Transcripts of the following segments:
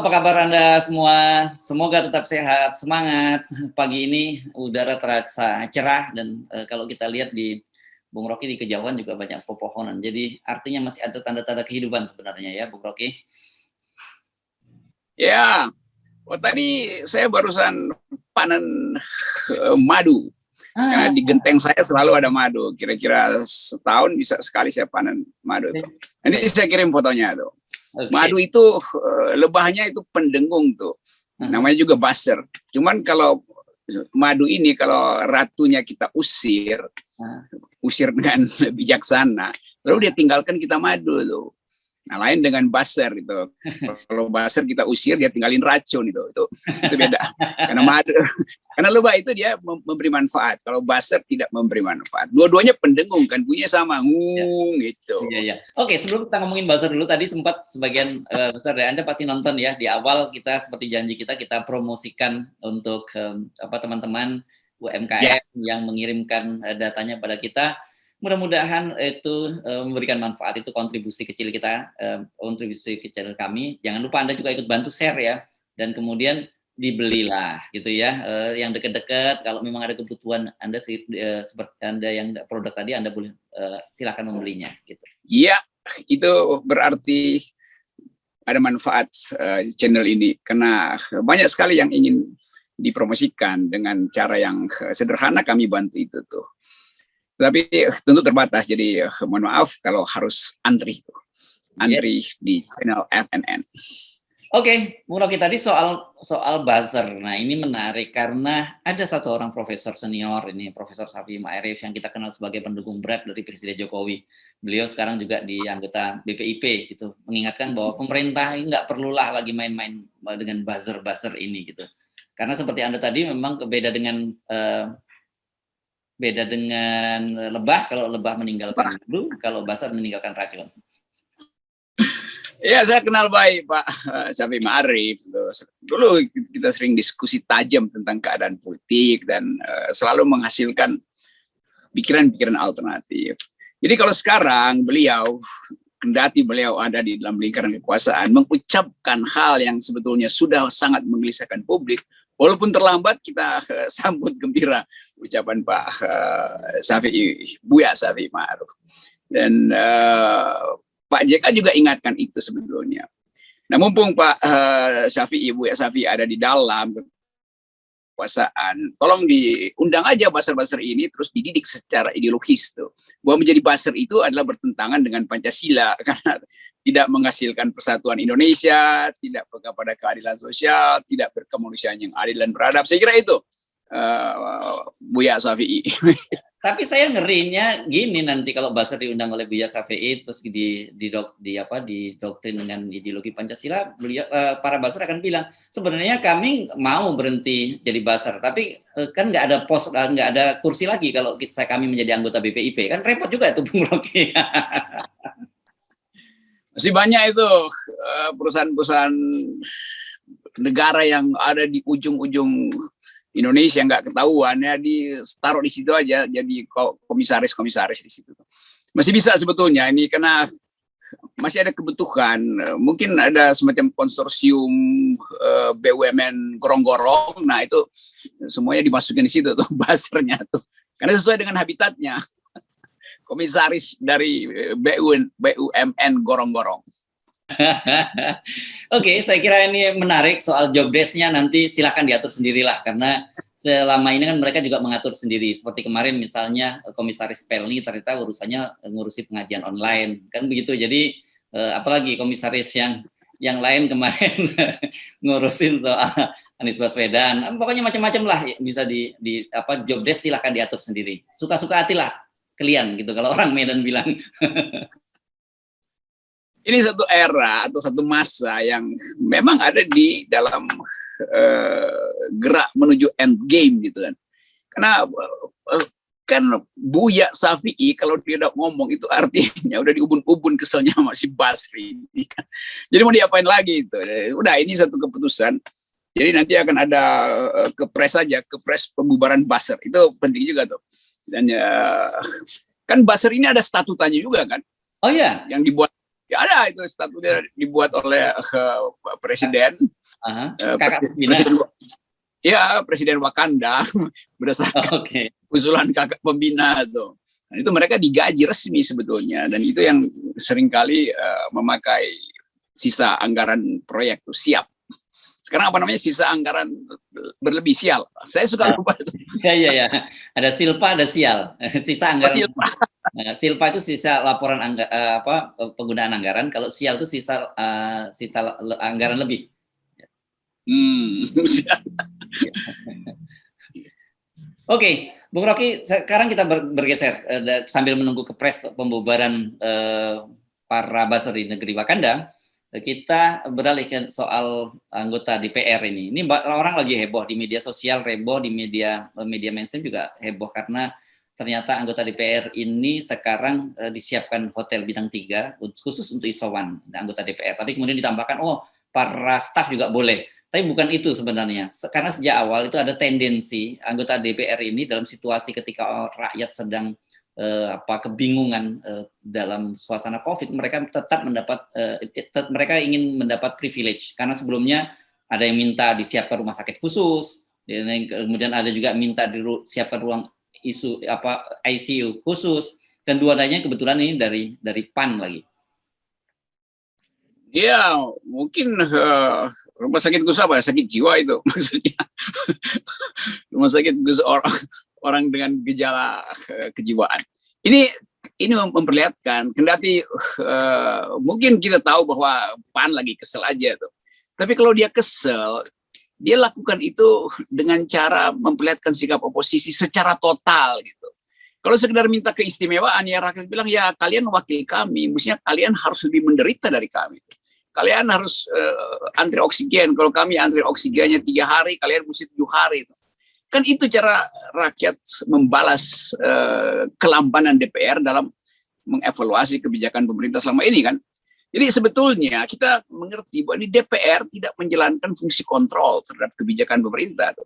apa kabar Anda semua? Semoga tetap sehat, semangat. Pagi ini udara terasa cerah dan kalau kita lihat di Bung Rocky di kejauhan juga banyak pepohonan. Jadi artinya masih ada tanda-tanda kehidupan sebenarnya ya, Bung Rocky. Ya, tadi saya barusan panen madu. Karena di genteng saya selalu ada madu. Kira-kira setahun bisa sekali saya panen madu. Ini saya kirim fotonya tuh. Madu itu lebahnya itu pendengung tuh. Namanya juga buzzer. Cuman kalau madu ini kalau ratunya kita usir dengan bijaksana, lalu dia tinggalkan kita madu tuh. Nah, lain dengan buzzer gitu. Kalau buzzer kita usir, dia tinggalin racun itu beda. Karena lebah itu dia memberi manfaat. Kalau buzzer tidak memberi manfaat. Dua-duanya pendengung kan, bunyinya sama, gitu. Iya. Oke, sebelum kita ngomongin buzzer dulu, tadi sempat sebagian besar dari Anda pasti nonton ya, di awal kita seperti janji kita promosikan untuk teman-teman UMKM yang mengirimkan datanya pada kita. Mudah-mudahan itu memberikan manfaat, itu kontribusi kecil kita, kontribusi kecil kami. Jangan lupa Anda juga ikut bantu share ya, dan kemudian dibelilah gitu ya. Yang dekat-dekat, kalau memang ada kebutuhan Anda seperti Anda yang produk tadi, Anda boleh silakan membelinya. Gitu. Iya, itu berarti ada manfaat channel ini karena banyak sekali yang ingin dipromosikan dengan cara yang sederhana. Kami bantu itu tuh. Tapi tentu terbatas, jadi mohon maaf kalau harus antri di channel FNN. Oke, Bung Rocky tadi soal buzzer. Nah, ini menarik karena ada satu orang profesor senior ini, Profesor Safi Ma'arif yang kita kenal sebagai pendukung berat dari Presiden Jokowi. Beliau sekarang juga di anggota BPIP gitu, mengingatkan bahwa pemerintah nggak perlulah lagi main-main dengan buzzer ini gitu. Karena seperti Anda tadi memang beda dengan lebah, kalau lebah meninggalkan madu, kalau buzzer meninggalkan racun. Ya, saya kenal baik Pak Safi Ma'arif. Dulu kita sering diskusi tajam tentang keadaan politik dan selalu menghasilkan pikiran-pikiran alternatif. Jadi kalau sekarang kendati beliau ada di dalam lingkaran kekuasaan, mengucapkan hal yang sebetulnya sudah sangat menggelisahkan publik, walaupun terlambat kita sambut gembira ucapan Pak Buya Safi Ma'arif. Dan Pak JK juga ingatkan itu sebetulnya. Nah, mumpung Pak Buya Safi ada di dalam kekuasaan, tolong diundang aja buzzer-buzzer ini terus dididik secara ideologis tuh. Bahwa menjadi buzzer itu adalah bertentangan dengan Pancasila karena tidak menghasilkan persatuan Indonesia, tidak kepada keadilan sosial, tidak berkemanusiaan yang adil dan beradab. Saya kira itu Buya Safi. Tapi saya ngerinya gini, nanti kalau buzzer diundang oleh Buya Syafi'i terus didoktrin dengan ideologi Pancasila, para buzzer akan bilang sebenarnya kami mau berhenti jadi buzzer, tapi kan nggak ada kursi lagi kalau kami menjadi anggota BPIP, kan repot juga itu Bung Rocky. Masih banyak itu perusahaan-perusahaan negara yang ada di ujung-ujung Indonesia nggak ketahuan ya, ditaruh di situ aja jadi komisaris di situ. Masih bisa sebetulnya ini karena masih ada kebutuhan, mungkin ada semacam konsorsium BUMN gorong-gorong. Nah, itu semuanya dimasukin di situ tuh buzzernya tuh. Karena sesuai dengan habitatnya. Komisaris dari BUMN gorong-gorong. Oke, saya kira ini menarik soal job desk-nya, nanti silakan diatur sendirilah karena selama ini kan mereka juga mengatur sendiri. Seperti kemarin misalnya komisaris Pelni ternyata urusannya ngurusi pengajian online, kan begitu. Jadi apalagi komisaris yang lain kemarin ngurusin soal Anies Baswedan. Pokoknya macam-macam lah, bisa di job desk silakan diatur sendiri. Suka-suka hati lah kalian gitu kalau orang Medan bilang. Ini satu era atau satu masa yang memang ada di dalam gerak menuju end game gitu kan. Karena kan Buya Syafi'i kalau dia udah ngomong itu artinya udah diubun-ubun keselnya masih Basri. Jadi mau diapain lagi itu? Udah, ini satu keputusan. Jadi nanti akan ada kepres pembubaran buzzer. Itu penting juga tuh. Dan kan buzzer ini ada statutanya juga kan. Oh iya. Yang dibuat Ya ada itu statutnya dibuat oleh presiden, presiden, ya presiden Wakanda berdasarkan usulan kakak pembina tuh. Nah, itu mereka digaji resmi sebetulnya, dan itu yang seringkali memakai sisa anggaran proyek tuh siap. Sekarang apa namanya, sisa anggaran berlebih, sial. Saya suka lupa itu. Ya. Ada silpa, ada sial. Sisa anggaran. Silpa itu sisa laporan penggunaan anggaran. Kalau sial itu sisa anggaran lebih. Oke, Bung Rocky, sekarang kita bergeser sambil menunggu kepres pembubaran para buzzer di negeri Wakanda. Kita beralih ke soal anggota DPR ini. Ini orang lagi heboh di media sosial, heboh di media mainstream juga heboh karena ternyata anggota DPR ini sekarang disiapkan hotel bintang 3 khusus untuk isoman anggota DPR. Tapi kemudian ditambahkan, para staf juga boleh. Tapi bukan itu sebenarnya. Karena sejak awal itu ada tendensi anggota DPR ini dalam situasi ketika rakyat sedang kebingungan dalam suasana COVID, mereka tetap mendapat mereka ingin mendapat privilege, karena sebelumnya ada yang minta disiapkan rumah sakit khusus, kemudian ada juga minta disiapkan ruang ICU khusus, dan dua-duanya kebetulan ini dari PAN lagi. Ya, mungkin rumah sakit khusus apa? Sakit jiwa itu maksudnya. Rumah sakit khusus orang dengan gejala kejiwaan. Ini memperlihatkan, kendati mungkin kita tahu bahwa PAN lagi kesel aja tuh. Tapi kalau dia kesel, dia lakukan itu dengan cara memperlihatkan sikap oposisi secara total gitu. Kalau sekedar minta keistimewaan, ya rakyat bilang, ya kalian wakil kami, mestinya kalian harus lebih menderita dari kami. Kalian harus antri oksigen, kalau kami antri oksigennya 3 hari, kalian mesti 7 hari. Kan itu cara rakyat membalas kelampanan DPR dalam mengevaluasi kebijakan pemerintah selama ini kan. Jadi sebetulnya kita mengerti bahwa ini DPR tidak menjalankan fungsi kontrol terhadap kebijakan pemerintah.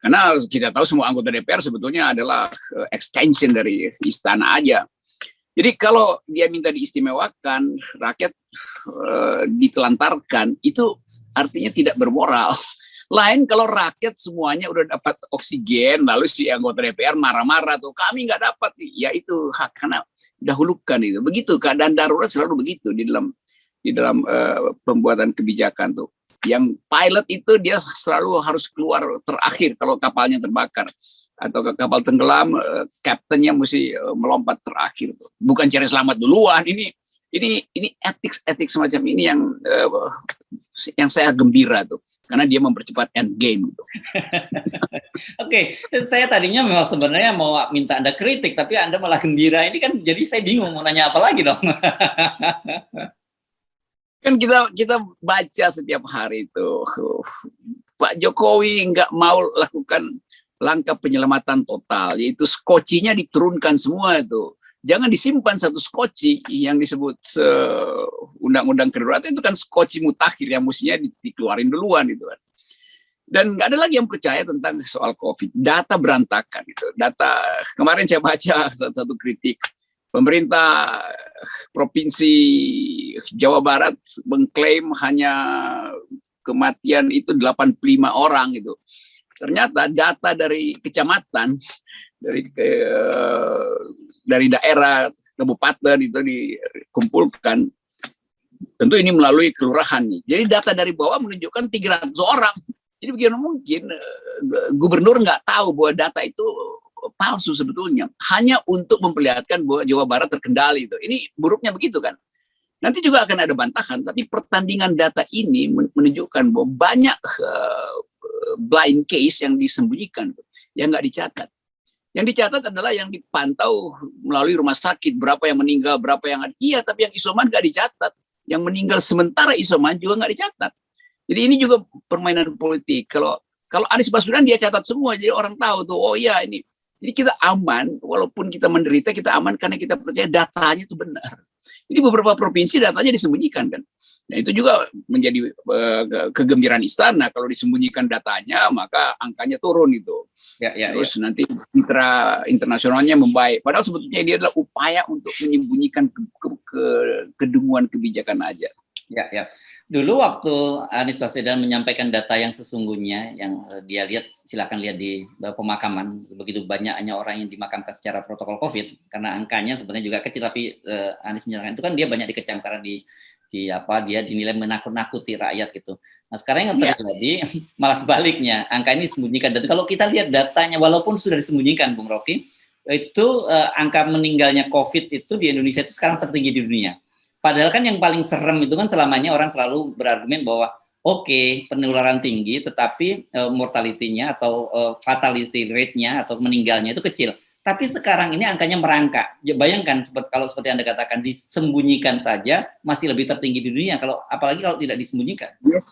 Karena kita tahu semua anggota DPR sebetulnya adalah extension dari istana aja. Jadi kalau dia minta diistimewakan, rakyat ditelantarkan, itu artinya tidak bermoral. Lain kalau rakyat semuanya udah dapat oksigen, lalu si anggota DPR marah-marah tuh, kami nggak dapat, ya itu hak karena dahulukan itu. Begitu keadaan darurat selalu begitu di dalam pembuatan kebijakan tuh. Yang pilot itu dia selalu harus keluar terakhir kalau kapalnya terbakar, atau kapal tenggelam, kaptennya mesti melompat terakhir tuh. Bukan cari selamat duluan. Ini etik semacam ini yang saya gembira tuh, karena dia mempercepat end game gitu. Oke, saya tadinya memang sebenarnya mau minta Anda kritik, tapi Anda malah gembira. Ini kan jadi saya bingung mau nanya apa lagi dong. Kan kita baca setiap hari itu Pak Jokowi nggak mau lakukan langkah penyelamatan total, yaitu skocinya diturunkan semua itu. Jangan disimpan satu skoci yang disebut undang-undang kedaruratan itu kan skoci mutakhir yang mestinya dikeluarin duluan itu kan. Dan nggak ada lagi yang percaya tentang soal COVID. Data berantakan itu. Data kemarin saya baca satu kritik. Pemerintah Provinsi Jawa Barat mengklaim hanya kematian itu 85 orang itu. Ternyata data dari kecamatan, dari daerah, kabupaten itu dikumpulkan. Tentu ini melalui kelurahan nih. Jadi data dari bawah menunjukkan 300 orang. Jadi bagaimana mungkin gubernur nggak tahu bahwa data itu palsu sebetulnya, hanya untuk memperlihatkan bahwa Jawa Barat terkendali itu. Ini buruknya begitu kan. Nanti juga akan ada bantahan, tapi pertandingan data ini menunjukkan bahwa banyak blind case yang disembunyikan, yang nggak dicatat. Yang dicatat adalah yang dipantau melalui rumah sakit, berapa yang meninggal, berapa yang ada. Iya, tapi yang isoman nggak dicatat. Yang meninggal sementara isoman juga nggak dicatat. Jadi ini juga permainan politik. Kalau Anies Baswedan dia catat semua, jadi orang tahu tuh, oh iya ini. Jadi kita aman, walaupun kita menderita, kita aman karena kita percaya datanya itu benar. Ini beberapa provinsi datanya disembunyikan kan. Nah itu juga menjadi kegembiraan istana. Kalau disembunyikan datanya, maka angkanya turun itu. Terus nanti mitra internasionalnya membaik. Padahal sebetulnya ini adalah upaya untuk menyembunyikan kedunguan kebijakan aja. Ya. Dulu waktu Anies Baswedan menyampaikan data yang sesungguhnya, yang dia lihat, silakan lihat di pemakaman, begitu banyaknya orang yang dimakamkan secara protokol COVID, karena angkanya sebenarnya juga kecil, tapi Anies menyatakan itu kan dia banyak dikecam karena dia dinilai menakut-nakuti rakyat gitu. Nah sekarang yang terjadi malah sebaliknya, angka ini disembunyikan. Dan kalau kita lihat datanya, walaupun sudah disembunyikan, Bung Rocky, itu angka meninggalnya COVID itu di Indonesia itu sekarang tertinggi di dunia. Padahal kan yang paling serem itu kan selamanya orang selalu berargumen bahwa oke, penularan tinggi, tetapi mortality-nya atau fatality rate-nya atau meninggalnya itu kecil. Tapi sekarang ini angkanya merangkak. Ya, bayangkan kalau seperti Anda katakan disembunyikan saja masih lebih tertinggi di dunia. Apalagi kalau tidak disembunyikan. Yes.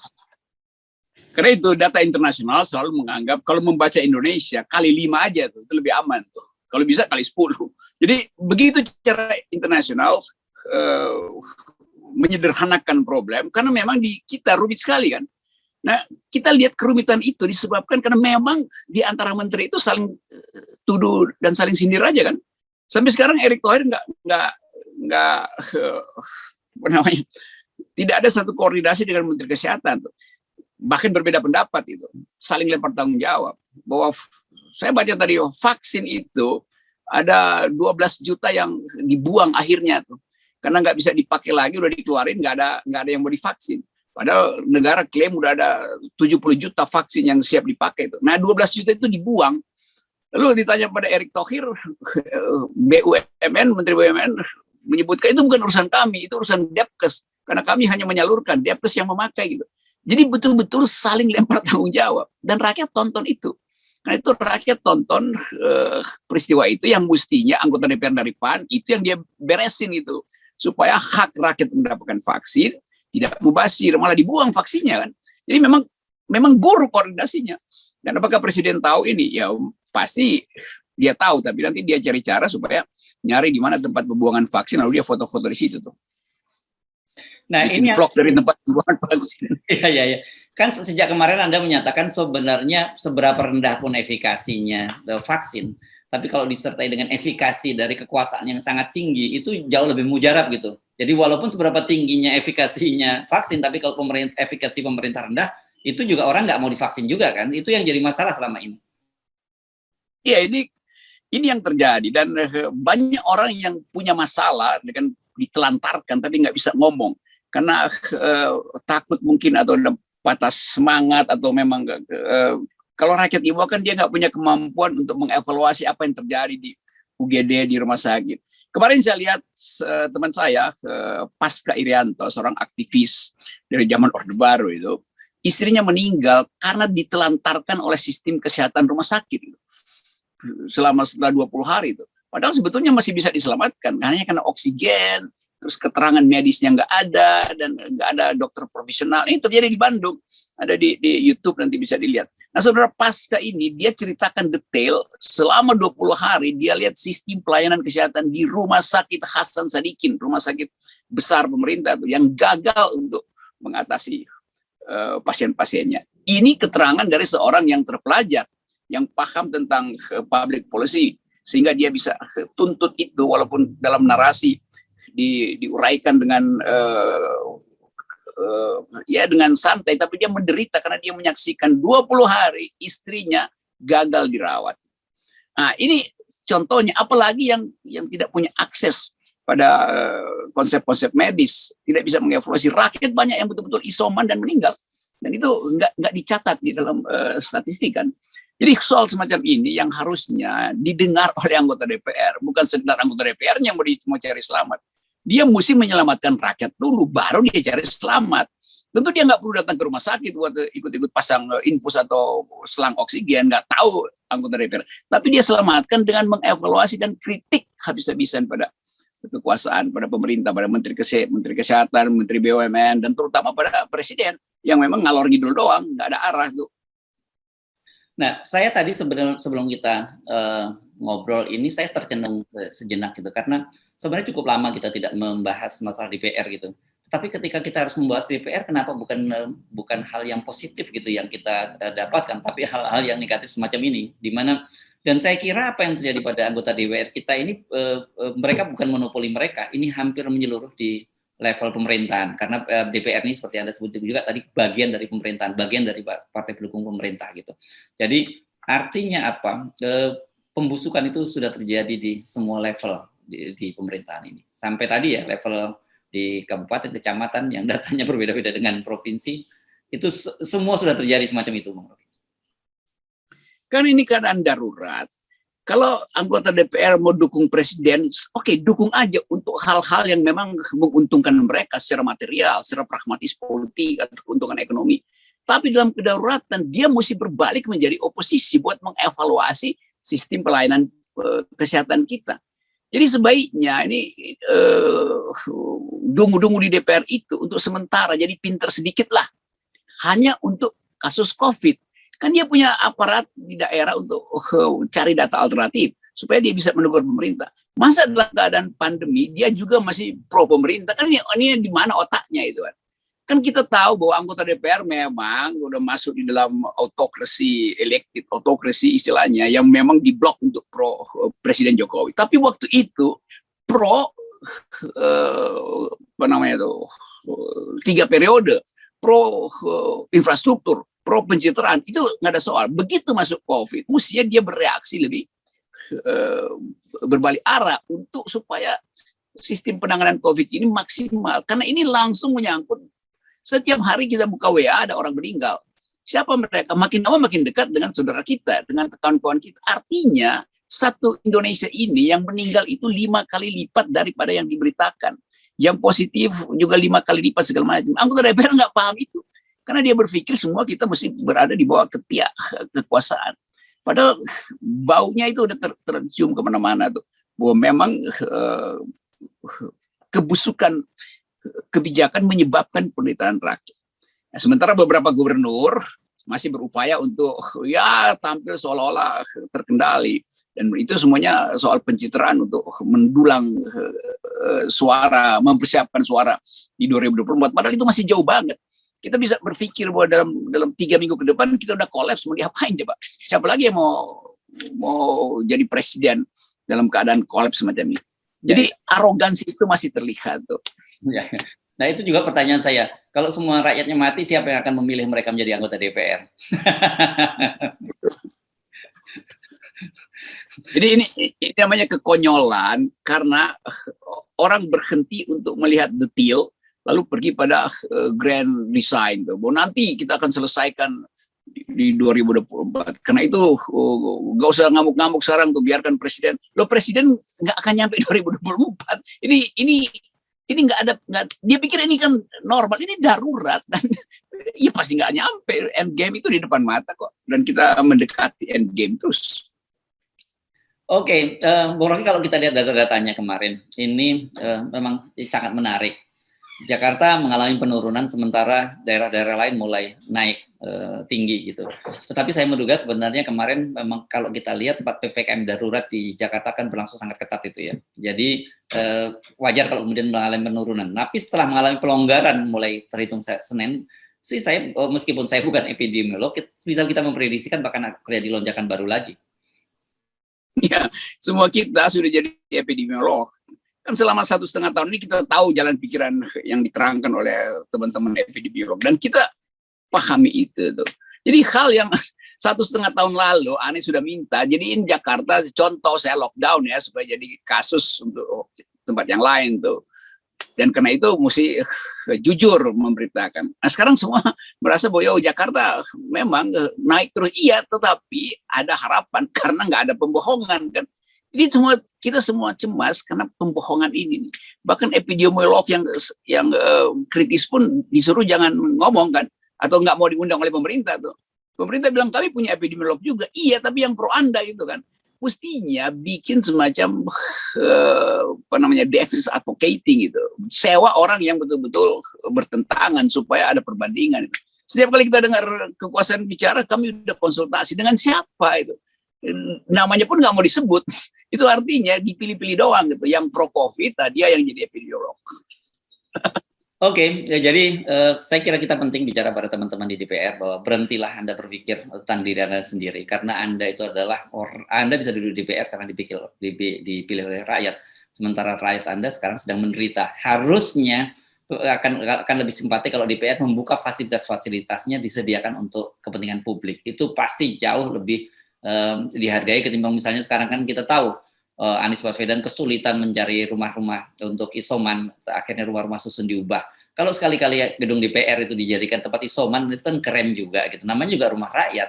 Karena itu data internasional selalu menganggap kalau membaca Indonesia kali 5 aja tuh, itu lebih aman tuh. Kalau bisa kali 10. Jadi begitu cara internasional menyederhanakan problem karena memang di kita rumit sekali kan. Nah, kita lihat kerumitan itu disebabkan karena memang di antara menteri itu saling tuduh dan saling sindir aja kan. Sampai sekarang Erick Thohir nggak apa namanya, tidak ada satu koordinasi dengan Menteri Kesehatan. Bahkan berbeda pendapat itu, saling lempar tanggung jawab. Bahwa saya baca tadi vaksin itu ada 12 juta yang dibuang akhirnya tuh. Karena nggak bisa dipakai lagi, udah dikeluarin, nggak ada yang mau divaksin. Padahal negara klaim udah ada 70 juta vaksin yang siap dipakai itu. Nah 12 juta itu dibuang. Lalu ditanya pada Erick Thohir, BUMN, Menteri BUMN menyebutkan itu bukan urusan kami, itu urusan Depkes. Karena kami hanya menyalurkan, Depkes yang memakai gitu. Jadi betul-betul saling lempar tanggung jawab. Dan rakyat tonton itu. Karena itu rakyat tonton peristiwa itu yang mestinya anggota DPR dari PAN, itu yang dia beresin itu. Supaya hak rakyat mendapatkan vaksin tidak mubazir, malah dibuang vaksinnya kan. Jadi memang buruk koordinasinya. Dan apakah Presiden tahu ini? Ya pasti dia tahu, tapi nanti dia cari cara supaya nyari di mana tempat pembuangan vaksin, lalu dia foto-foto di situ tuh. Nah, bikin ini vlog dari tempat pembuangan vaksin. Iya. Kan sejak kemarin Anda menyatakan sebenarnya seberapa rendah pun efikasinya vaksin, tapi kalau disertai dengan efikasi dari kekuasaan yang sangat tinggi, itu jauh lebih mujarab gitu. Jadi walaupun seberapa tingginya efikasinya vaksin, tapi kalau efikasi pemerintah rendah, itu juga orang nggak mau divaksin juga kan. Itu yang jadi masalah selama ini. Iya, ini yang terjadi. Dan banyak orang yang punya masalah dengan ditelantarkan, tapi nggak bisa ngomong. Karena takut mungkin atau ada patah semangat atau memang kalau rakyat Ibu kan dia nggak punya kemampuan untuk mengevaluasi apa yang terjadi di UGD, di rumah sakit. Kemarin saya lihat teman saya, Pasca Irianto, seorang aktivis dari zaman Orde Baru itu, istrinya meninggal karena ditelantarkan oleh sistem kesehatan rumah sakit setelah 20 hari itu. Padahal sebetulnya masih bisa diselamatkan, hanya karena oksigen, terus keterangan medisnya nggak ada, dan nggak ada dokter profesional. Ini terjadi di Bandung, ada di YouTube, nanti bisa dilihat. Nah saudara, pasca ini dia ceritakan detail selama 20 hari dia lihat sistem pelayanan kesehatan di Rumah Sakit Hasan Sadikin, rumah sakit besar pemerintah tuh, yang gagal untuk mengatasi pasien-pasiennya. Ini keterangan dari seorang yang terpelajar, yang paham tentang public policy, sehingga dia bisa tuntut itu walaupun dalam narasi diuraikan dengan ya dengan santai, tapi dia menderita karena dia menyaksikan 20 hari istrinya gagal dirawat. Nah, ini contohnya, apalagi yang tidak punya akses pada konsep-konsep medis, tidak bisa mengevaluasi. Rakyat banyak yang betul-betul isoman dan meninggal, dan itu nggak dicatat di dalam statistik kan. Jadi soal semacam ini yang harusnya didengar oleh anggota DPR, bukan sekedar anggota DPR-nya yang mau cari selamat. Dia mesti menyelamatkan rakyat dulu, baru dia cari selamat. Tentu dia nggak perlu datang ke rumah sakit buat ikut-ikut pasang infus atau selang oksigen, nggak tahu anggota DPR. Tapi dia selamatkan dengan mengevaluasi dan kritik habis-habisan pada kekuasaan, pada pemerintah, pada Menteri Kesehatan, Menteri BUMN, dan terutama pada Presiden yang memang ngalor ngidul doang, nggak ada arah tuh. Nah, saya tadi sebelum kita ngobrol ini, saya tercenung sejenak gitu, karena sebenarnya cukup lama kita tidak membahas masalah DPR gitu. Tapi ketika kita harus membahas DPR, kenapa bukan hal yang positif gitu yang kita dapatkan, tapi hal-hal yang negatif semacam ini, di mana dan saya kira apa yang terjadi pada anggota DPR kita ini, mereka bukan monopoli mereka, ini hampir menyeluruh di level pemerintahan, karena DPR ini seperti Anda sebut juga tadi bagian dari pemerintahan, bagian dari partai pendukung pemerintah gitu. Jadi artinya apa? Pembusukan itu sudah terjadi di semua level di pemerintahan ini. Sampai tadi ya level di kabupaten, kecamatan yang datanya berbeda-beda dengan provinsi, itu semua sudah terjadi semacam itu, Bang Rocky. Kan ini keadaan darurat. Kalau anggota DPR mau dukung presiden, oke, dukung aja untuk hal-hal yang memang menguntungkan mereka secara material, secara pragmatis politik, atau keuntungan ekonomi. Tapi dalam kedaruratan, dia mesti berbalik menjadi oposisi buat mengevaluasi sistem pelayanan kesehatan kita. Jadi sebaiknya ini dungu-dungu di DPR itu untuk sementara jadi pinter sedikit lah. Hanya untuk kasus COVID. Kan dia punya aparat di daerah untuk cari data alternatif supaya dia bisa menegur pemerintah. Masa dalam keadaan pandemi dia juga masih pro pemerintah, kan ini di mana otaknya itu kan? Kan kita tahu bahwa anggota DPR memang udah masuk di dalam autokrasi elected, autokrasi istilahnya yang memang diblok untuk pro Presiden Jokowi. Tapi waktu itu pro apa namanya itu 3 periode, pro infrastruktur, pro pencitraan, itu nggak ada soal. Begitu masuk COVID, mestinya dia bereaksi lebih berbalik arah untuk supaya sistem penanganan COVID ini maksimal. Karena ini langsung menyangkut setiap hari kita buka WA ada orang meninggal. Siapa mereka? Makin lama makin dekat dengan saudara kita, dengan kawan-kawan kita. Artinya satu Indonesia ini yang meninggal itu 5 kali lipat daripada yang diberitakan. Yang positif juga 5 kali lipat segala macam. Anggota DPR nggak paham itu. Karena dia berpikir semua kita mesti berada di bawah ketiak kekuasaan. Padahal baunya itu udah tercium kemana-mana tuh. Bahwa memang kebusukan kebijakan menyebabkan penderitaan rakyat. Nah, sementara beberapa gubernur masih berupaya untuk ya tampil seolah-olah terkendali. Dan itu semuanya soal pencitraan untuk mendulang suara, mempersiapkan suara di 2024. Padahal itu masih jauh banget. Kita bisa berpikir bahwa dalam 3 minggu ke depan kita udah kolaps, mau diapain coba? Siapa lagi yang mau jadi presiden dalam keadaan kolaps semacam ini? Jadi arogansi itu masih terlihat tuh. Ya. Nah itu juga pertanyaan saya. Kalau semua rakyatnya mati, siapa yang akan memilih mereka menjadi anggota DPR? Jadi ini namanya kekonyolan karena orang berhenti untuk melihat detail, lalu pergi pada grand design tuh. Bahwa nanti kita akan selesaikan di 2024. Karena itu nggak usah ngamuk-ngamuk sekarang tuh, biarkan presiden. Lo presiden nggak akan nyampe 2024. Ini nggak ada, dia pikir ini kan normal, ini darurat dan ya pasti nggak nyampe. End game itu di depan mata kok, dan kita mendekati end game terus. Oke, Bung Rocky, kalau kita lihat data-datanya kemarin, ini memang sangat menarik. Jakarta mengalami penurunan sementara daerah-daerah lain mulai naik tinggi gitu. Tetapi saya menduga sebenarnya kemarin memang kalau kita lihat 4 PPKM darurat di Jakarta kan berlangsung sangat ketat itu ya. Jadi wajar kalau kemudian mengalami penurunan. Tapi setelah mengalami pelonggaran mulai terhitung Senin, sih saya meskipun saya bukan epidemiolog, bisa kita memprediksikan bahkan terjadi lonjakan baru lagi. Ya, semua kita sudah jadi epidemiolog. Kan selama 1,5 tahun ini kita tahu jalan pikiran yang diterangkan oleh teman-teman epidemiolog dan kita pahami itu tuh. Jadi hal yang 1,5 tahun lalu Anies sudah minta, jadiin Jakarta contoh, saya lockdown ya supaya jadi kasus untuk tempat yang lain tuh. Dan karena itu mesti jujur memberitakan. Nah sekarang semua merasa bahwa Jakarta memang naik terus, iya, tetapi ada harapan karena nggak ada pembohongan kan. Jadi kita semua cemas karena pembohongan ini. Bahkan epidemiolog yang kritis pun disuruh jangan ngomong kan, atau nggak mau diundang oleh pemerintah tuh. Pemerintah bilang kami punya epidemiolog juga, iya, tapi yang pro Anda gitu kan. Mestinya bikin semacam apa namanya devil's advocating gitu, sewa orang yang betul-betul bertentangan supaya ada perbandingan. Setiap kali kita dengar kekuasaan bicara, kami udah konsultasi dengan siapa itu. namanya pun nggak mau disebut. Itu artinya dipilih-pilih doang gitu. Yang pro COVID, dia yang jadi epidemiolog. Oke, ya, jadi saya kira kita penting bicara pada teman-teman di DPR bahwa berhentilah Anda berpikir tentang diri Anda sendiri, karena Anda itu adalah Anda bisa duduk di DPR karena dipilih oleh rakyat, sementara rakyat Anda sekarang sedang menderita. Harusnya akan lebih simpati kalau DPR membuka fasilitas-fasilitasnya disediakan untuk kepentingan publik. Itu pasti jauh lebih dihargai ketimbang misalnya sekarang kan kita tahu Anies Baswedan kesulitan mencari rumah-rumah untuk isoman, akhirnya rumah-rumah susun diubah. Kalau sekali-kali gedung DPR itu dijadikan tempat isoman, itu kan keren juga gitu. Namanya juga rumah rakyat.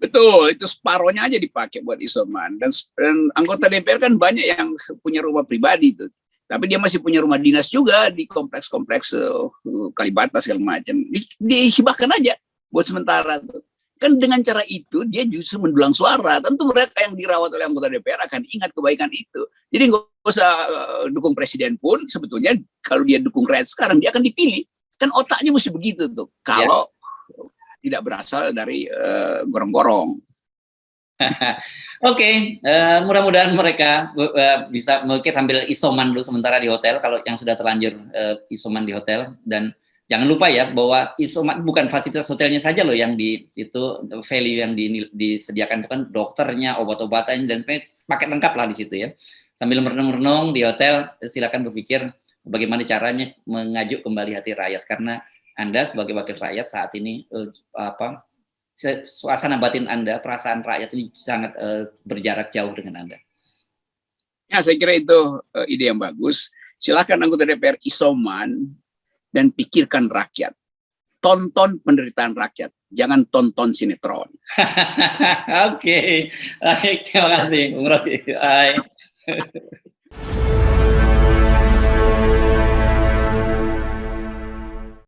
Betul, itu separohnya aja dipakai buat isoman. Dan anggota DPR kan banyak yang punya rumah pribadi tuh. Tapi dia masih punya rumah dinas juga di kompleks-kompleks Kalibata segala macam. Dihibahkan aja buat sementara tuh. Kan dengan cara itu dia justru mendulang suara. Tentu mereka yang dirawat oleh anggota DPR akan ingat kebaikan itu. Jadi nggak usah dukung presiden pun, sebetulnya kalau dia dukung rakyat sekarang dia akan dipilih. Kan otaknya mesti begitu tuh. Kalau tidak berasal dari gorong-gorong. Oke, mudah-mudahan mereka bisa mungkin sambil isoman dulu sementara di hotel kalau yang sudah terlanjur isoman di hotel. Dan jangan lupa ya bahwa isoman bukan fasilitas hotelnya saja loh yang itu value yang disediakan itu kan dokternya, obat-obatan dan paket lengkap lah di situ ya. Sambil merenung-renung di hotel, silakan berpikir bagaimana caranya mengajuk kembali hati rakyat, karena Anda sebagai wakil rakyat saat ini suasana batin Anda, perasaan rakyat ini sangat berjarak jauh dengan Anda. Ya, saya kira itu ide yang bagus. Silakan anggota DPR isoman dan pikirkan rakyat. Tonton penderitaan rakyat, jangan tonton sinetron. Oke, baik, terima kasih, Bung Rocky. Bye.